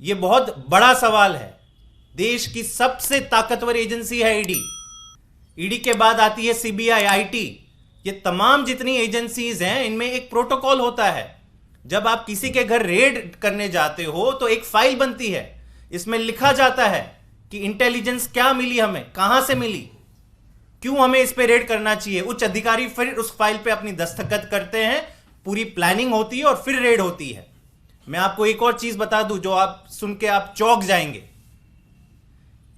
ये बहुत बड़ा सवाल है। देश की सबसे ताकतवर एजेंसी है ईडी। ईडी के बाद आती है सीबीआई, आईटी। ये तमाम जितनी एजेंसीज हैं इनमें एक प्रोटोकॉल होता है। जब आप किसी के घर रेड करने जाते हो तो एक फाइल बनती है, इसमें लिखा जाता है कि इंटेलिजेंस क्या मिली, हमें कहां से मिली, क्यों हमें इस पे रेड करना चाहिए। उच्च अधिकारी फिर उस फाइल पे अपनी दस्तखत करते हैं, पूरी प्लानिंग होती है और फिर रेड होती है। मैं आपको एक और चीज बता दूं जो आप सुन के आप चौंक जाएंगे।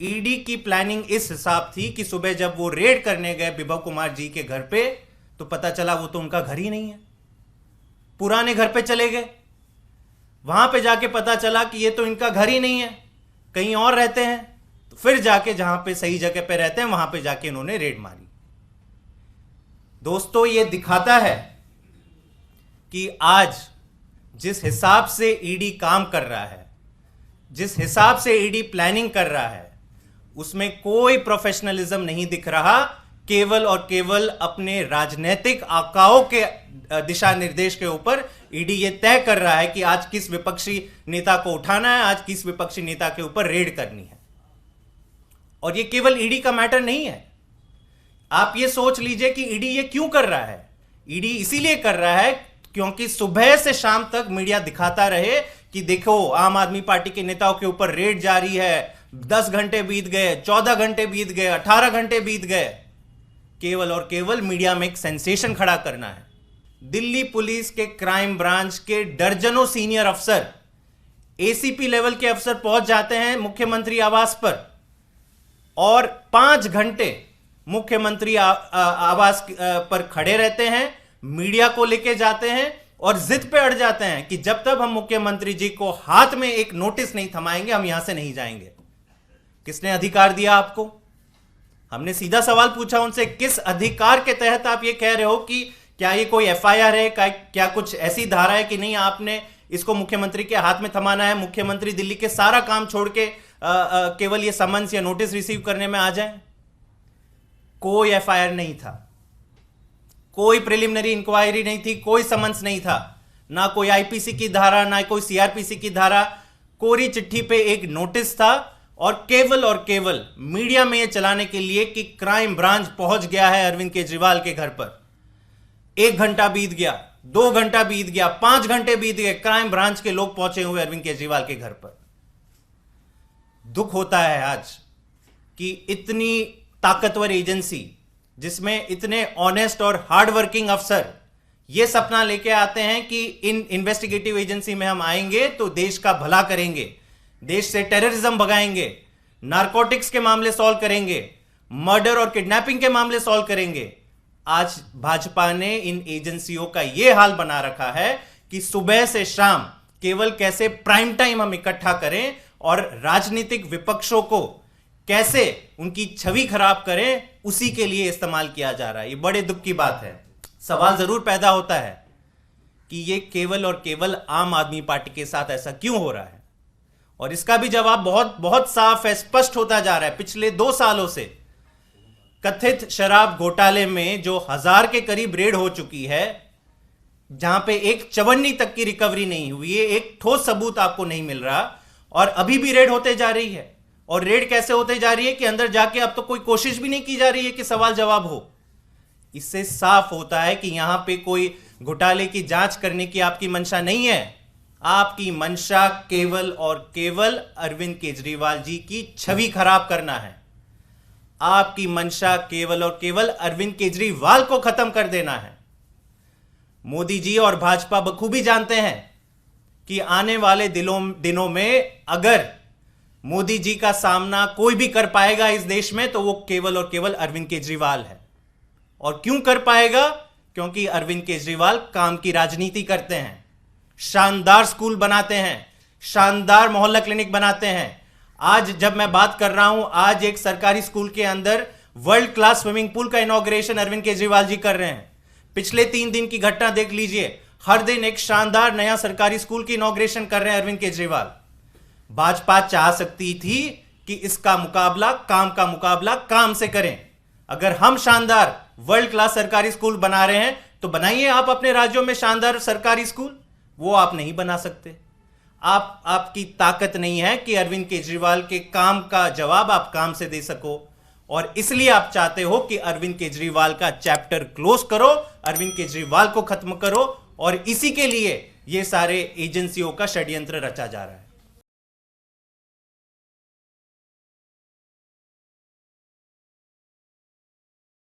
ईडी की प्लानिंग इस हिसाब थी कि सुबह जब वो रेड करने गए विभव कुमार जी के घर पे तो पता चला वो तो उनका घर ही नहीं है, पुराने घर पे चले गए। वहां पे जाके पता चला कि ये तो इनका घर ही नहीं है, कहीं और रहते हैं। तो फिर जाके जहां पे सही जगह पे रहते हैं वहां पे जाके इन्होंने रेड मारी। दोस्तों, ये दिखाता है कि आज जिस हिसाब से ईडी काम कर रहा है, जिस हिसाब से ईडी प्लानिंग कर रहा है, उसमें कोई प्रोफेशनलिज्म नहीं दिख रहा। केवल और केवल अपने राजनीतिक आकाओं के दिशा निर्देश के ऊपर ईडी ये तय कर रहा है कि आज किस विपक्षी नेता को उठाना है, आज किस विपक्षी नेता के ऊपर रेड करनी है। और ये केवल ईडी का मैटर नहीं है। आप ये सोच लीजिए कि ईडी ये क्यों कर रहा है। ईडी इसीलिए कर रहा है क्योंकि सुबह से शाम तक मीडिया दिखाता रहे कि देखो आम आदमी पार्टी के नेताओं के ऊपर रेड जारी है। 10 घंटे बीत गए, 14 घंटे बीत गए, 18 घंटे बीत गए। केवल और केवल मीडिया में एक सेंसेशन खड़ा करना है। दिल्ली पुलिस के क्राइम ब्रांच के दर्जनों सीनियर अफसर, एसीपी लेवल के अफसर पहुंच जाते हैं मुख्यमंत्री आवास पर और 5 घंटे मुख्यमंत्री आवास पर खड़े रहते हैं, मीडिया को लेके जाते हैं और जिद पे अड़ जाते हैं कि जब तक हम मुख्यमंत्री जी को हाथ में एक नोटिस नहीं थमाएंगे हम यहां से नहीं जाएंगे। किसने अधिकार दिया आपको? हमने सीधा सवाल पूछा उनसे, किस अधिकार के तहत आप ये कह रहे हो कि क्या ये कोई एफआईआर है, क्या कुछ ऐसी धारा है कि नहीं आपने इसको मुख्यमंत्री के हाथ में थमाना है, मुख्यमंत्री दिल्ली के सारा काम छोड़ के केवल ये समन्स या नोटिस रिसीव करने में आ जाए? कोई एफआईआर नहीं था, कोई प्रिलिमिनरी इंक्वायरी नहीं थी, कोई समन्स नहीं था, ना कोई आईपीसी की धारा, ना कोई सीआरपीसी की धारा। कोरी चिट्ठी पे एक नोटिस था और केवल मीडिया में यह चलाने के लिए कि क्राइम ब्रांच पहुंच गया है अरविंद केजरीवाल के घर पर। 1 घंटा बीत गया, 2 घंटा बीत गया, 5 घंटे बीत गए, क्राइम ब्रांच के लोग पहुंचे हुए अरविंद केजरीवाल के घर पर। दुख होता है आज कि इतनी ताकतवर एजेंसी जिसमें इतने ऑनेस्ट और हार्ड वर्किंग अफसर यह सपना लेके आते हैं कि इन इन्वेस्टिगेटिव एजेंसी में हम आएंगे तो देश का भला करेंगे, देश से टेररिज्म भगाएंगे, नारकोटिक्स के मामले सॉल्व करेंगे, मर्डर और किडनैपिंग के मामले सॉल्व करेंगे। आज भाजपा ने इन एजेंसियों का यह हाल बना रखा है कि सुबह से शाम केवल कैसे प्राइम टाइम हम इकट्ठा करें और राजनीतिक विपक्षों को कैसे उनकी छवि खराब करें, उसी के लिए इस्तेमाल किया जा रहा है। ये बड़े दुख की बात है। सवाल जरूर पैदा होता है कि ये केवल और केवल आम आदमी पार्टी के साथ ऐसा क्यों हो रहा है, और इसका भी जवाब बहुत बहुत साफ है, स्पष्ट होता जा रहा है। पिछले 2 सालों से कथित शराब घोटाले में जो 1000 के करीब रेड हो चुकी है, जहां पे एक चवन्नी तक की रिकवरी नहीं हुई है, एक ठोस सबूत आपको नहीं मिल रहा, और अभी भी रेड होते जा रही है। और रेड कैसे होते जा रही है कि अंदर जाके अब तो कोई कोशिश भी नहीं की जा रही है कि सवाल जवाब हो। इससे साफ होता है कि यहां पे कोई घोटाले की जांच करने की आपकी मंशा नहीं है। आपकी मंशा केवल और केवल अरविंद केजरीवाल जी की छवि खराब करना है। आपकी मंशा केवल और केवल अरविंद केजरीवाल को खत्म कर देना है। मोदी जी और भाजपा बखूबी जानते हैं कि आने वाले दिनों में अगर मोदी जी का सामना कोई भी कर पाएगा इस देश में तो वो केवल और केवल अरविंद केजरीवाल है। और क्यों कर पाएगा? क्योंकि अरविंद केजरीवाल काम की राजनीति करते हैं, शानदार स्कूल बनाते हैं, शानदार मोहल्ला क्लिनिक बनाते हैं। आज जब मैं बात कर रहा हूं, आज एक सरकारी स्कूल के अंदर वर्ल्ड क्लास स्विमिंग पूल का इनॉग्रेशन अरविंद केजरीवाल जी कर रहे हैं। पिछले 3 दिन की घटना देख लीजिए, हर दिन एक शानदार नया सरकारी स्कूल की इनॉग्रेशन कर रहे हैं अरविंद केजरीवाल। भाजपा चाह सकती थी कि इसका मुकाबला, काम का मुकाबला काम से करें। अगर हम शानदार वर्ल्ड क्लास सरकारी स्कूल बना रहे हैं तो बनाइए आप अपने राज्यों में शानदार सरकारी स्कूल। वो आप नहीं बना सकते। आपकी ताकत नहीं है कि अरविंद केजरीवाल के काम का जवाब आप काम से दे सको, और इसलिए आप चाहते हो कि अरविंद केजरीवाल का चैप्टर क्लोज करो, अरविंद केजरीवाल को खत्म करो, और इसी के लिए ये सारे एजेंसियों का षड्यंत्र रचा जा रहा है।